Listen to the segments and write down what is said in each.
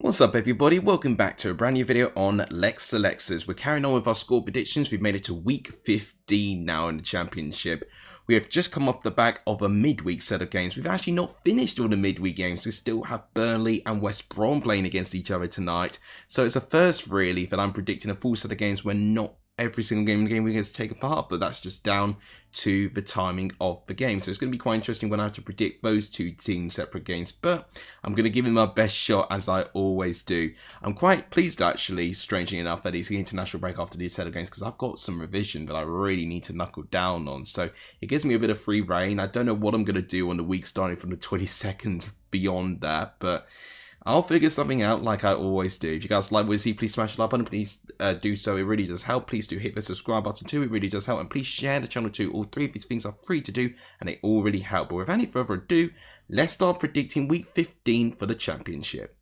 What's up everybody, welcome back to a brand new video on Lexalexus. We're carrying on with our score predictions. We've made it to week 15 now in the championship. We have just come off the back of a midweek set of games. We've actually not finished all the midweek games. We still have Burnley and West Brom playing against each other tonight. So it's a first really that I'm predicting a full set of games where not every single game we're going to take apart, but that's just down to the timing of the game. So it's going to be quite interesting when I have to predict those two teams' separate games, but I'm going to give him my best shot as I always do. I'm quite pleased actually, strangely enough, that it's the international break after these set of games because I've got some revision that I really need to knuckle down on. So it gives me a bit of free reign. I don't know what I'm going to do on the week starting from the 22nd beyond that, but I'll figure something out like I always do. If you guys like what you see, please smash the like button. Please do so. It really does help. Please do hit the subscribe button too. It really does help. And please share the channel too. All three of these things are free to do and they all really help. But without any further ado, let's start predicting week 15 for the championship.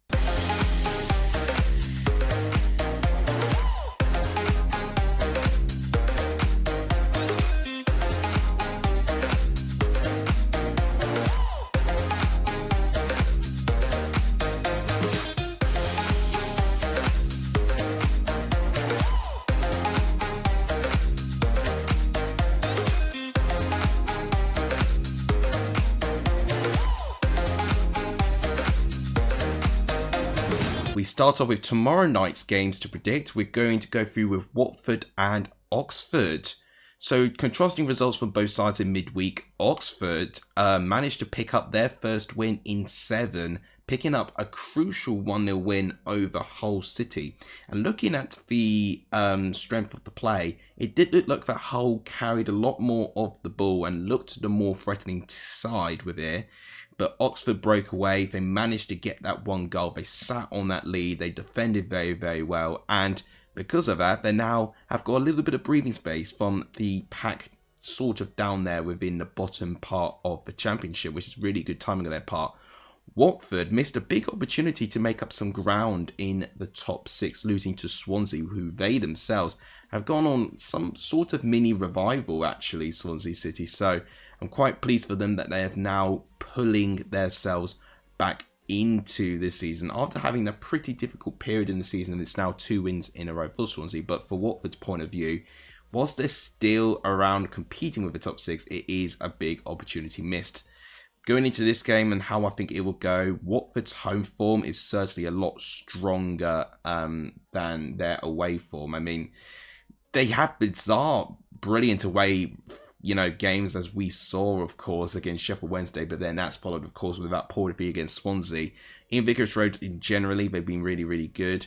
We start off with tomorrow night's games to predict. We're going to go through with Watford and Oxford. So contrasting results from both sides in midweek, Oxford managed to pick up their first win in 7, picking up a crucial 1-0 win over Hull City. And looking at the strength of the play, it did look like that Hull carried a lot more of the ball and looked the more threatening side with it. But Oxford broke away. They managed to get that one goal. They sat on that lead. They defended very, very well. And because of that, they now have got a little bit of breathing space from the pack sort of down there within the bottom part of the championship, which is really good timing on their part. Watford missed a big opportunity to make up some ground in the top 6, losing to Swansea, who they themselves have gone on some sort of mini revival, actually, Swansea City. So I'm quite pleased for them that they are now pulling themselves back into this season after having a pretty difficult period in the season, and it's now 2 wins in a row for Swansea. But for Watford's point of view, whilst they're still around competing with the top 6, it is a big opportunity missed. Going into this game and how I think it will go, Watford's home form is certainly a lot stronger than their away form. I mean, they have bizarre, brilliant away games, as we saw, of course, against Sheffield Wednesday, but then that's followed, of course, with that poor defeat against Swansea. In Vicarage Road, generally, they've been really, really good.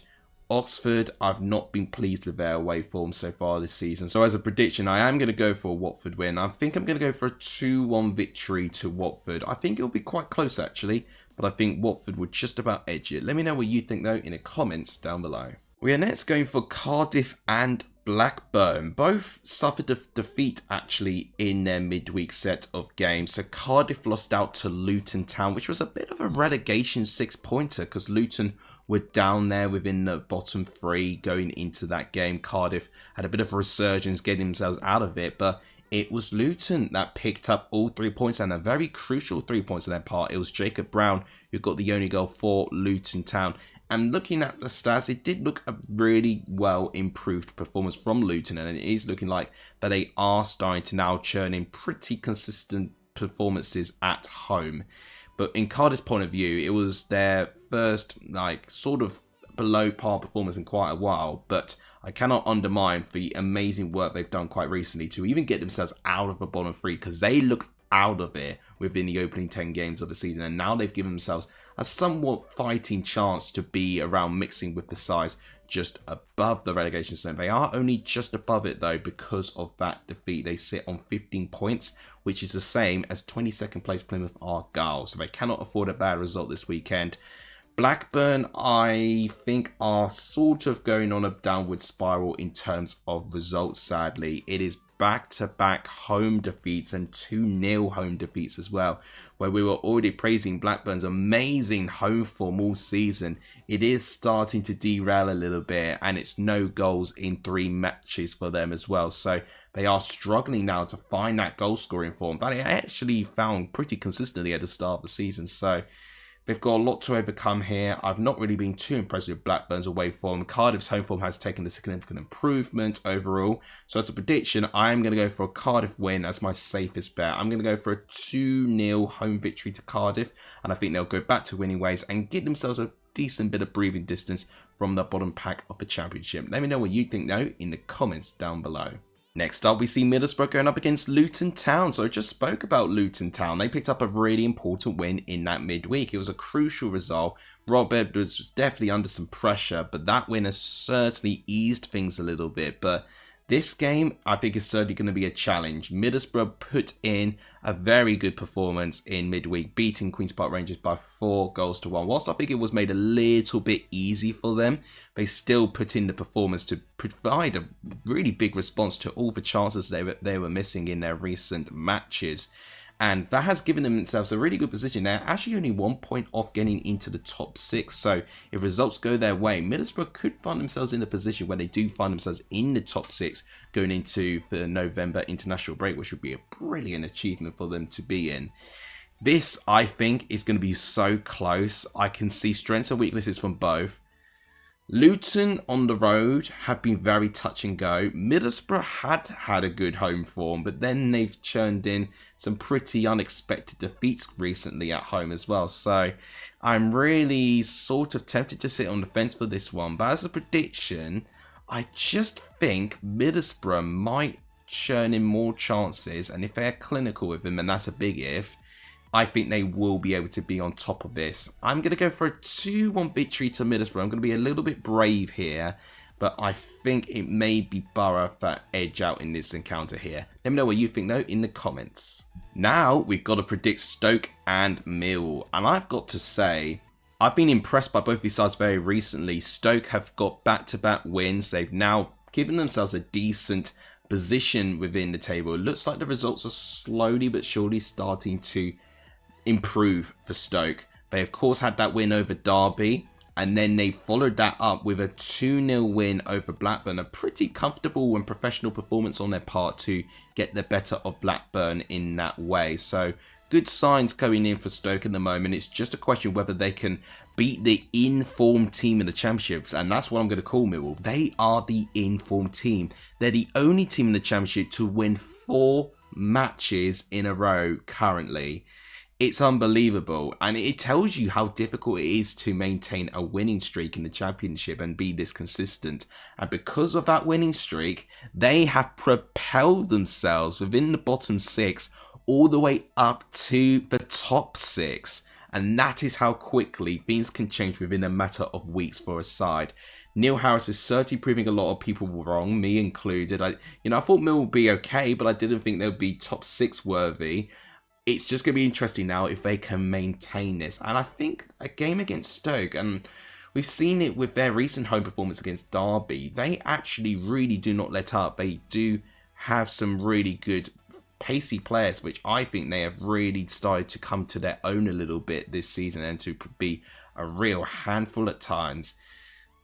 Oxford, I've not been pleased with their away form so far this season. So as a prediction, I am going to go for a Watford win. I think I'm going to go for a 2-1 victory to Watford. I think it'll be quite close, actually, but I think Watford would just about edge it. Let me know what you think, though, in the comments down below. We are next going for Cardiff and Blackburn. Both suffered a defeat actually in their midweek set of games. So Cardiff lost out to Luton Town, which was a bit of a relegation 6-pointer because Luton were down there within the bottom 3 going into that game. Cardiff had a bit of a resurgence getting themselves out of it, but it was Luton that picked up all 3 points, and a very crucial 3 points on their part. It was Jacob Brown who got the only goal for Luton Town. And looking at the stats, it did look a really well improved performance from Luton, and it is looking like that they are starting to now churn in pretty consistent performances at home. But in Cardiff's point of view, it was their first sort of below par performance in quite a while, but I cannot undermine the amazing work they've done quite recently to even get themselves out of the bottom 3, because they looked out of it within the opening 10 games of the season, and now they've given themselves a somewhat fighting chance to be around mixing with the sides just above the relegation zone. They are only just above it though because of that defeat. They sit on 15 points, which is the same as 22nd place Plymouth Argyle, so they cannot afford a bad result this weekend. Blackburn, I think, are sort of going on a downward spiral in terms of results, sadly. It is back-to-back home defeats and 2-0 home defeats as well, where we were already praising Blackburn's amazing home form all season. It is starting to derail a little bit, and it's no goals in 3 matches for them as well. So they are struggling now to find that goal-scoring form that they actually found pretty consistently at the start of the season. So They've got a lot to overcome here. I've not really been too impressed with Blackburn's away form. Cardiff's home form has taken a significant improvement overall. So as a prediction, I'm going to go for a Cardiff win as my safest bet. I'm going to go for a 2-0 home victory to Cardiff. And I think they'll go back to winning ways and give themselves a decent bit of breathing distance from the bottom pack of the Championship. Let me know what you think though in the comments down below. Next up, we see Middlesbrough going up against Luton Town. So I just spoke about Luton Town. They picked up a really important win in that midweek. It was a crucial result. Rob Edwards was definitely under some pressure, but that win has certainly eased things a little bit. But this game, I think, is certainly going to be a challenge. Middlesbrough put in a very good performance in midweek, beating Queen's Park Rangers by 4-1. Whilst I think it was made a little bit easy for them, they still put in the performance to provide a really big response to all the chances they were missing in their recent matches. And that has given themselves a really good position. They're actually only 1 point off getting into the top 6. So if results go their way, Middlesbrough could find themselves in a position where they do find themselves in the top 6 going into the November international break, which would be a brilliant achievement for them to be in. This, I think, is going to be so close. I can see strengths and weaknesses from both. Luton on the road have been very touch and go. Middlesbrough had a good home form, but then they've churned in some pretty unexpected defeats recently at home as well. So I'm really sort of tempted to sit on the fence for this one. But as a prediction, I just think Middlesbrough might churn in more chances. And if they're clinical with them, and that's a big if, I think they will be able to be on top of this. I'm going to go for a 2-1 victory to Middlesbrough. I'm going to be a little bit brave here, but I think it may be Borough that edge out in this encounter here. Let me know what you think though in the comments. Now we've got to predict Stoke and Millwall, and I've got to say, I've been impressed by both these sides very recently. Stoke have got back-to-back wins. They've now given themselves a decent position within the table. It looks like the results are slowly but surely starting to improve for Stoke. They of course had that win over Derby, and then they followed that up with a 2-0 win over Blackburn. A pretty comfortable and professional performance on their part to get the better of Blackburn in that way. So good signs going in for Stoke at the moment. It's just a question whether they can beat the in-form team in the Championships, and that's what I'm going to call Millwall. They are the in-form team. They're the only team in the Championship to win 4 matches in a row currently. It's unbelievable, and it tells you how difficult it is to maintain a winning streak in the Championship and be this consistent. And because of that winning streak, they have propelled themselves within the bottom 6 all the way up to the top 6. And that is how quickly things can change within a matter of weeks for a side. Neil Harris is certainly proving a lot of people wrong, me included. I thought Mill would be okay, but I didn't think they would be top 6 worthy. It's just going to be interesting now if they can maintain this. And I think a game against Stoke, and we've seen it with their recent home performance against Derby, they actually really do not let up. They do have some really good pacey players, which I think they have really started to come to their own a little bit this season and to be a real handful at times.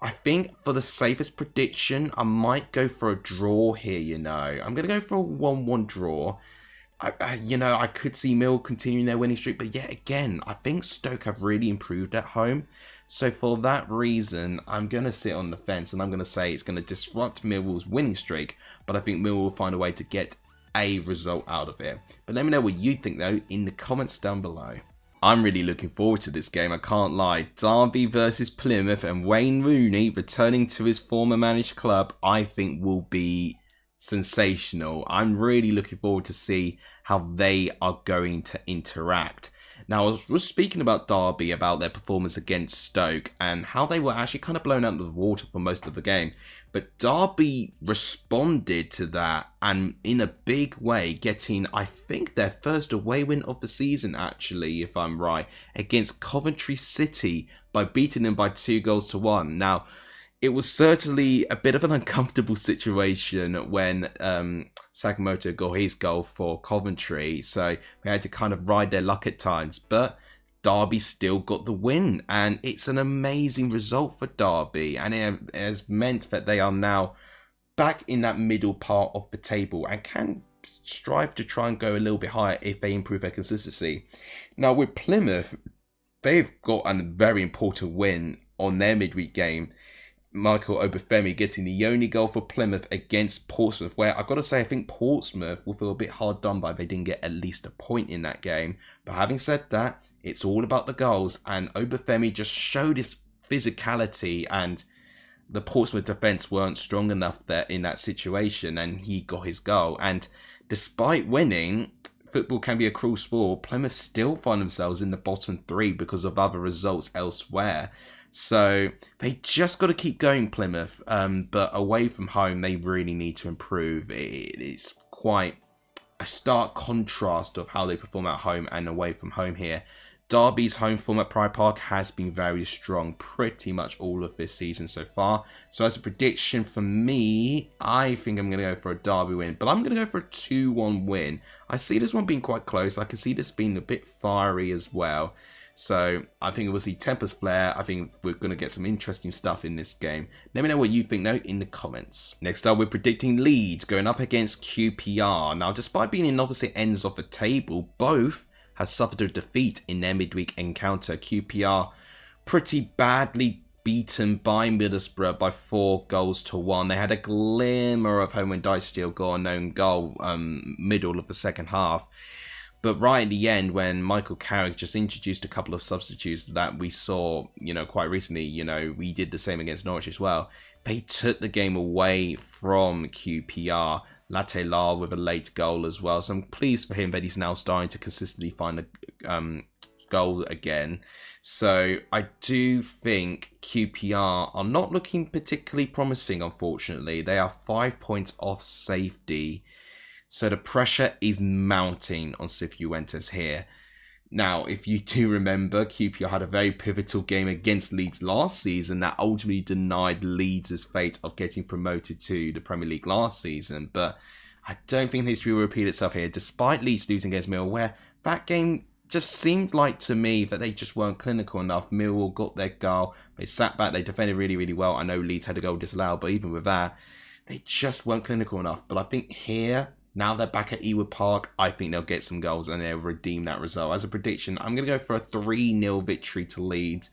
I think for the safest prediction, I might go for a draw here, I'm going to go for a 1-1 draw. I could see Mill continuing their winning streak, but yet again, I think Stoke have really improved at home. So for that reason, I'm going to sit on the fence and I'm going to say it's going to disrupt Millwall's winning streak, but I think Mill will find a way to get a result out of it. But let me know what you think though in the comments down below. I'm really looking forward to this game, I can't lie. Derby versus Plymouth, and Wayne Rooney returning to his former managed club, I think will be sensational. I'm really looking forward to see how they are going to interact. Now, I was speaking about Derby, about their performance against Stoke, and how they were actually kind of blown out of the water for most of the game. But Derby responded to that, and in a big way, getting, I think, their first away win of the season, actually, if I'm right, against Coventry City by beating them by 2-1. Now, it was certainly a bit of an uncomfortable situation when Sakamoto got his goal for Coventry, so we had to kind of ride their luck at times, but Derby still got the win, and it's an amazing result for Derby, and it has meant that they are now back in that middle part of the table and can strive to try and go a little bit higher if they improve their consistency. Now with Plymouth, they've got a very important win on their midweek game. Michael Obafemi getting the only goal for Plymouth against Portsmouth, where I've got to say I think Portsmouth will feel a bit hard done by if they didn't get at least a point in that game. But having said that, it's all about the goals, and Obafemi just showed his physicality, and the Portsmouth defence weren't strong enough there in that situation, and he got his goal. And despite winning, football can be a cruel sport. Plymouth still find themselves in the bottom three because of other results elsewhere. So they just got to keep going, Plymouth. But away from home, they really need to improve. It's quite a stark contrast of how they perform at home and away from home here. Derby's home form at Pride Park has been very strong pretty much all of this season so far. So as a prediction for me, I think I'm going to go for a Derby win. But I'm going to go for a 2-1 win. I see this one being quite close. I can see this being a bit fiery as well. So I think we'll see tempers flare. I think we're going to get some interesting stuff in this game. Let me know what you think though in the comments. Next up, we're predicting Leeds going up against QPR. Now, despite being in opposite ends of the table, both has suffered a defeat in their midweek encounter. QPR pretty badly beaten by Middlesbrough by 4-1. They had a glimmer of hope when Dijksteel got an own goal middle of the second half. But right at the end, when Michael Carrick just introduced a couple of substitutes that we saw, quite recently, we did the same against Norwich as well. They took the game away from QPR. Latela with a late goal as well. So I'm pleased for him that he's now starting to consistently find a goal again. So I do think QPR are not looking particularly promising, unfortunately. They are 5 points off safety. So the pressure is mounting on Cifuentes here. Now, if you do remember, QPR had a very pivotal game against Leeds last season that ultimately denied Leeds' fate of getting promoted to the Premier League last season. But I don't think history will repeat itself here, despite Leeds losing against Millwall, where that game just seemed like to me that they just weren't clinical enough. Millwall got their goal. They sat back. They defended really, really well. I know Leeds had a goal disallowed, but even with that, they just weren't clinical enough. But I think here, now they're back at Ewood Park, I think they'll get some goals and they'll redeem that result. As a prediction, I'm going to go for a 3-0 victory to Leeds.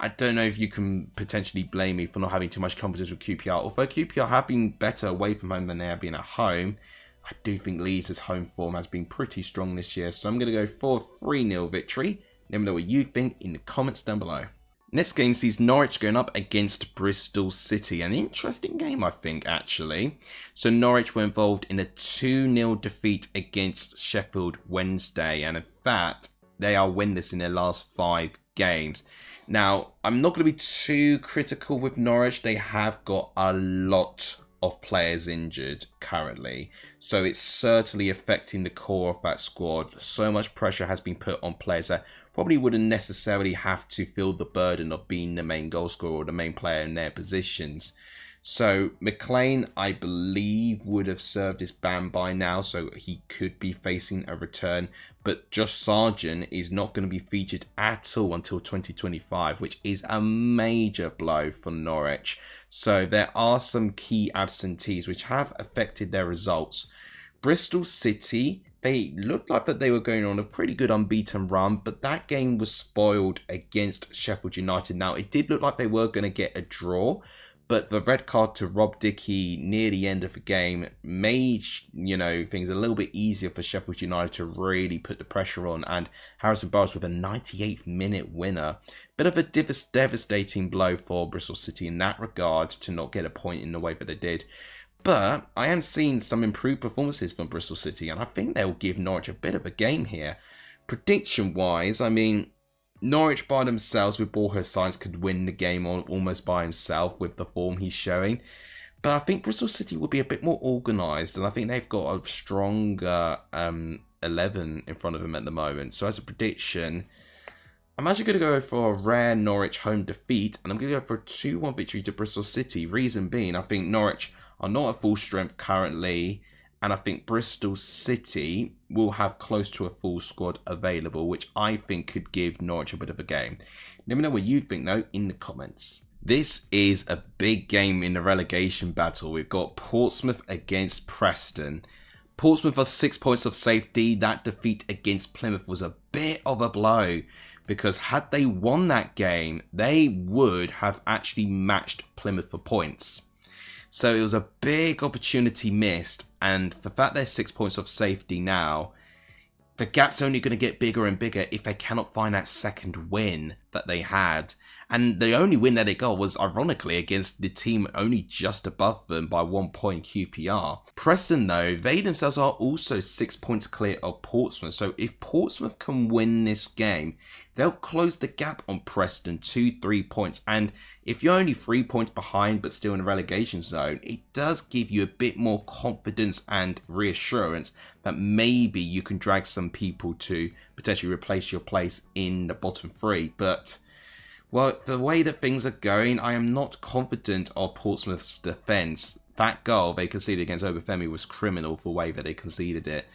I don't know if you can potentially blame me for not having too much confidence with QPR. Although QPR have been better away from home than they have been at home, I do think Leeds' home form has been pretty strong this year. So I'm going to go for a 3-0 victory. Let me know what you think in the comments down below. Next game sees Norwich going up against Bristol City. An interesting game, I think, actually. So Norwich were involved in a 2-0 defeat against Sheffield Wednesday. And in fact, they are winless in their last 5 games. Now, I'm not going to be too critical with Norwich. They have got a lot of players injured currently. So it's certainly affecting the core of that squad. So much pressure has been put on players that probably wouldn't necessarily have to feel the burden of being the main goal scorer or the main player in their positions. So McLean, I believe, would have served his ban by now, so he could be facing a return. But Josh Sargent is not going to be featured at all until 2025, which is a major blow for Norwich. So there are some key absentees which have affected their results. Bristol City, they looked like that they were going on a pretty good unbeaten run, but that game was spoiled against Sheffield United. Now, it did look like they were going to get a draw, but the red card to Rob Dickie near the end of the game made, things a little bit easier for Sheffield United to really put the pressure on. And Harrison Barnes with a 98th minute winner. Bit of a devastating blow for Bristol City in that regard to not get a point in the way that they did. But I am seeing some improved performances from Bristol City, and I think they'll give Norwich a bit of a game here. Prediction-wise, I mean, Norwich by themselves with Borja Sainz could win the game almost by himself with the form he's showing. But I think Bristol City will be a bit more organised, and I think they've got a stronger 11 in front of them at the moment. So as a prediction, I'm actually going to go for a rare Norwich home defeat, and I'm going to go for a 2-1 victory to Bristol City. Reason being, I think Norwich are not at full strength currently, and I think Bristol City will have close to a full squad available, which I think could give Norwich a bit of a game. Let me know what you think, though, in the comments. This is a big game in the relegation battle. We've got Portsmouth against Preston. Portsmouth are 6 points of safety. That defeat against Plymouth was a bit of a blow because had they won that game, they would have actually matched Plymouth for points. So it was a big opportunity missed, and the fact they're 6 points off safety now, the gap's only going to get bigger and bigger if they cannot find that second win that they had. And the only win that they got was, ironically, against the team only just above them by 1 point QPR. Preston, though, they themselves are also 6 points clear of Portsmouth. So if Portsmouth can win this game, they'll close the gap on Preston to 3 points. And if you're only 3 points behind but still in the relegation zone, it does give you a bit more confidence and reassurance that maybe you can drag some people to potentially replace your place in the bottom three. But well, the way that things are going, I am not confident of Portsmouth's defence. That goal they conceded against Obafemi was criminal for the way that they conceded it.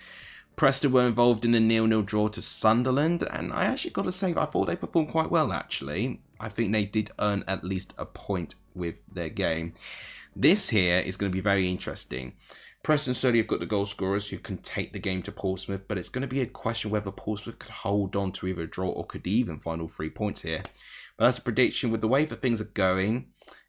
Preston were involved in the 0-0 draw to Sunderland, and I actually got to say, I thought they performed quite well, actually. I think they did earn at least a point with their game. This here is going to be very interesting. Preston certainly have got the goal scorers who can take the game to Portsmouth, but it's going to be a question whether Portsmouth could hold on to either a draw or could even find all 3 points here. But that's a prediction. With the way that things are going,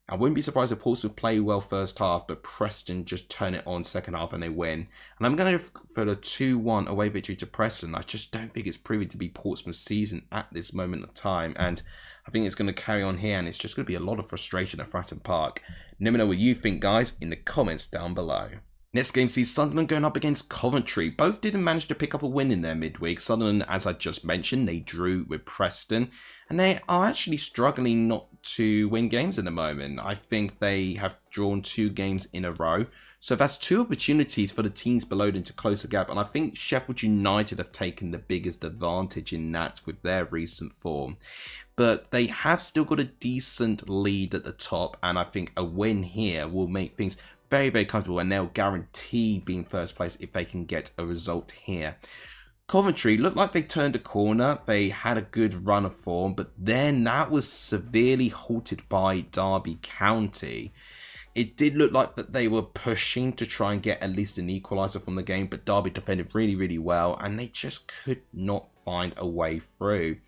I wouldn't be surprised if Portsmouth play well first half, but Preston just turn it on second half and they win. And I'm going to go for the 2-1 away victory to Preston. I just don't think it's proving to be Portsmouth's season at this moment of time. And I think it's going to carry on here, and it's just going to be a lot of frustration at Fratton Park. Let me know what you think, guys, in the comments down below. Next game sees Sunderland going up against Coventry. Both didn't manage to pick up a win in their midweek. Sunderland, as I just mentioned, they drew with Preston. And they are actually struggling not to win games at the moment. I think they have drawn 2 games in a row. So that's 2 opportunities for the teams below them to close the gap. And I think Sheffield United have taken the biggest advantage in that with their recent form. But they have still got a decent lead at the top. And I think a win here will make things very, very comfortable, and they'll guarantee being first place if they can get a result here. Coventry looked like they turned a corner. They had a good run of form, but then that was severely halted by Derby County. It did look like that they were pushing to try and get at least an equaliser from the game, but Derby defended really, really well, and they just could not find a way through.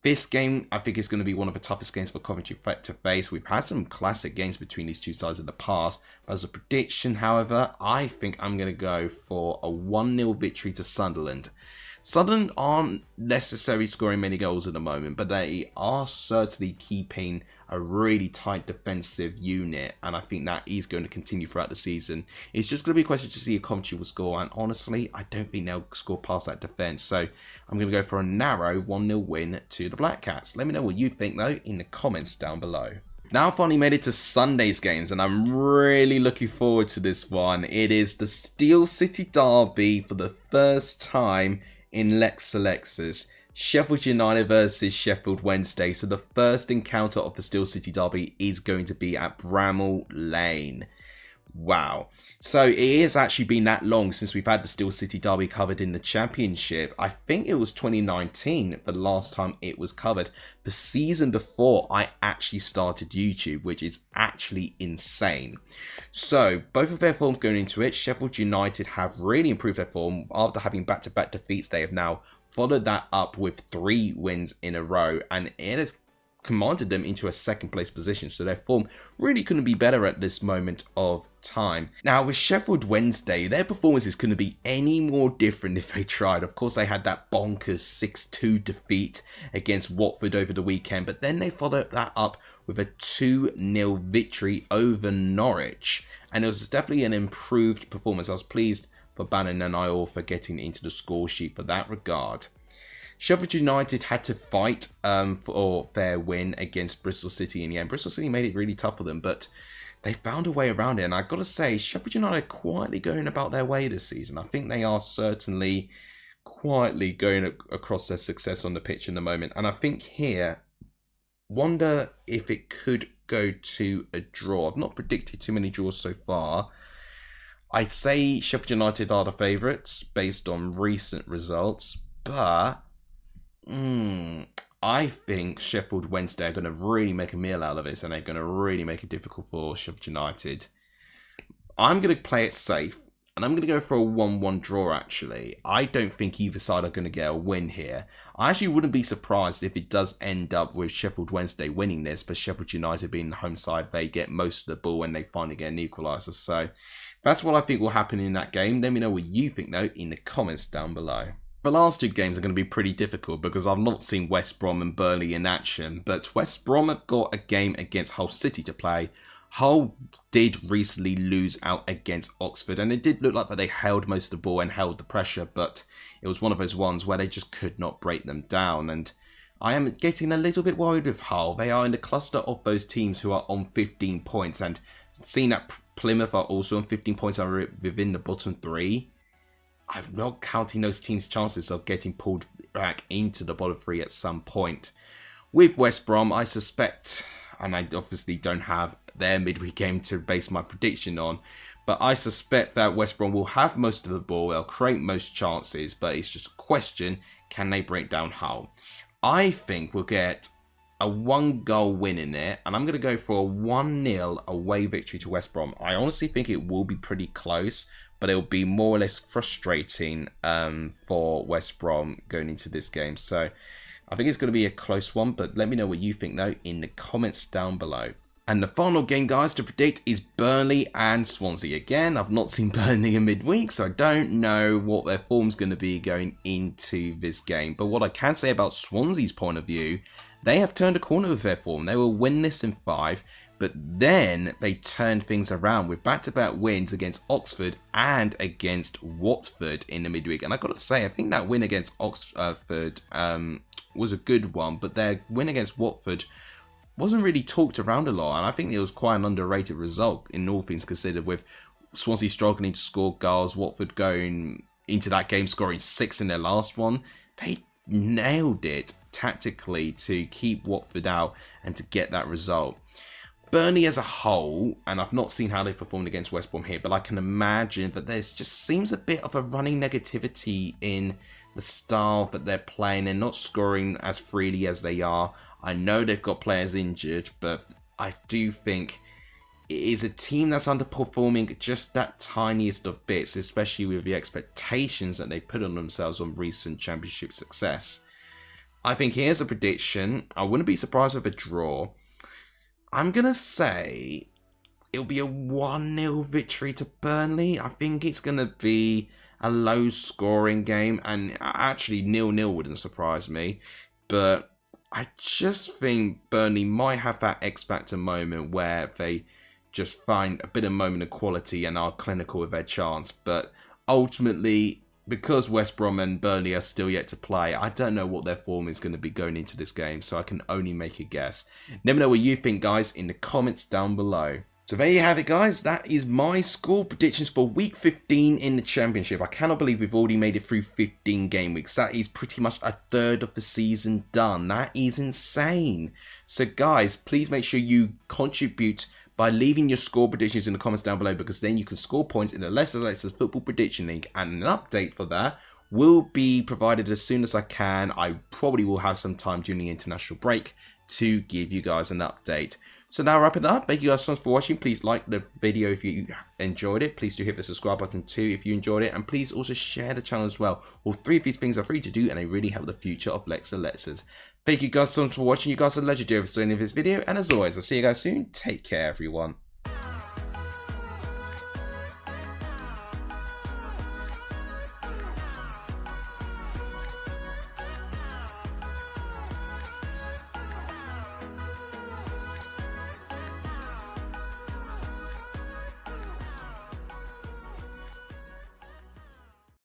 This game, I think, is going to be one of the toughest games for Coventry to face. We've had some classic games between these two sides in the past. But as a prediction, however, I think I'm going to go for a 1-0 victory to Sunderland. Sunderland aren't necessarily scoring many goals at the moment, but they are certainly keeping a really tight defensive unit, and I think that is going to continue throughout the season. It's just going to be a question to see if Coventry will score, and honestly, I don't think they'll score past that defence, so I'm going to go for a narrow 1-0 win to the Black Cats. Let me know what you think, though, in the comments down below. Now finally made it to Sunday's games, and I'm really looking forward to this one. It is the Steel City Derby for the first time in Lexalexus. Sheffield United versus Sheffield Wednesday. So the first encounter of the Steel City Derby is going to be at Bramall Lane. Wow. So it has actually been that long since we've had the Steel City Derby covered in the Championship. I think it was 2019 the last time it was covered. The season before I actually started YouTube, which is actually insane. So both of their forms going into it, Sheffield United have really improved their form. After having back-to-back defeats, they have now followed that up with 3 wins in a row, and it has commanded them into a second place position, so their form really couldn't be better at this moment of time. Now with Sheffield Wednesday, their performances couldn't be any more different if they tried. Of course, they had that bonkers 6-2 defeat against Watford over the weekend, but then they followed that up with a 2-0 victory over Norwich, and it was definitely an improved performance. I was pleased for Bannon and I all for getting into the score sheet for that regard. Sheffield United had to fight for their win against Bristol City in the end. Bristol City made it really tough for them, but they found a way around it. And I've got to say, Sheffield United are quietly going about their way this season. I think they are certainly quietly going across their success on the pitch in the moment. And I think here, wonder if it could go to a draw. I've not predicted too many draws so far. I'd say Sheffield United are the favourites based on recent results, but I think Sheffield Wednesday are going to really make a meal out of this, and they're going to really make it difficult for Sheffield United. I'm going to play it safe. And I'm going to go for a 1-1 draw, actually. I don't think either side are going to get a win here. I actually wouldn't be surprised if it does end up with Sheffield Wednesday winning this, but Sheffield United being the home side, they get most of the ball when they finally get an equaliser. So that's what I think will happen in that game. Let me know what you think, though, in the comments down below. The last two games are going to be pretty difficult because I've not seen West Brom and Burnley in action, but West Brom have got a game against Hull City to play. Hull did recently lose out against Oxford, and it did look like that they held most of the ball and held the pressure, but it was one of those ones where they just could not break them down, and I am getting a little bit worried with Hull. They are in the cluster of those teams who are on 15 points, and seeing that Plymouth are also on 15 points and are within the bottom three, I'm not counting those teams' chances of getting pulled back into the bottom three at some point. With West Brom, I suspect, and I obviously don't have their midweek game to base my prediction on, but I suspect that West Brom will have most of the ball, they'll create most chances, but it's just a question, can they break down Hull? I think we'll get a 1-goal win in it, and I'm going to go for a 1-0 away victory to West Brom. I honestly think it will be pretty close, but it'll be more or less frustrating for West Brom going into this game. So I think it's going to be a close one, but let me know what you think, though, in the comments down below. And the final game, guys, to predict is Burnley and Swansea. Again, I've not seen Burnley in midweek, so I don't know what their form's going to be going into this game. But what I can say about Swansea's point of view, they have turned a corner with their form. They were winless in 5, but then they turned things around with back-to-back wins against Oxford and against Watford in the midweek. And I've got to say, I think that win against Oxford was a good one, but their win against Watford wasn't really talked around a lot, and I think it was quite an underrated result in all things considered, with Swansea struggling to score goals, Watford going into that game scoring 6 in their last one. They nailed it tactically to keep Watford out and to get that result. Burnley as a whole, and I've not seen how they performed against West Brom here, but I can imagine that there's just seems a bit of a running negativity in the style that they're playing. They're not scoring as freely as they are. I know they've got players injured, but I do think it is a team that's underperforming just that tiniest of bits, especially with the expectations that they put on themselves on recent championship success. I think here's a prediction. I wouldn't be surprised with a draw. I'm going to say it'll be a 1-0 victory to Burnley. I think it's going to be a low-scoring game, and actually 0-0 wouldn't surprise me, but I just think Burnley might have that X-Factor moment where they just find a bit of moment of quality and are clinical with their chance. But ultimately, because West Brom and Burnley are still yet to play, I don't know what their form is going to be going into this game, so I can only make a guess. Let me know what you think, guys, in the comments down below. So there you have it, guys. That is my score predictions for week 15 in the Championship. I cannot believe we've already made it through 15 game weeks. That is pretty much a third of the season done. That is insane. So guys, please make sure you contribute by leaving your score predictions in the comments down below, because then you can score points in the Lexalexus Football Prediction League, and an update for that will be provided as soon as I can. I probably will have some time during the international break to give you guys an update. So now wrapping that up, thank you guys so much for watching. Please like the video if you enjoyed it. Please do hit the subscribe button too if you enjoyed it. And please also share the channel as well. All 3 of these things are free to do, and they really help the future of Lexalexus. Thank you guys so much for watching. You guys are legendary for seeing this video. And as always, I'll see you guys soon. Take care, everyone.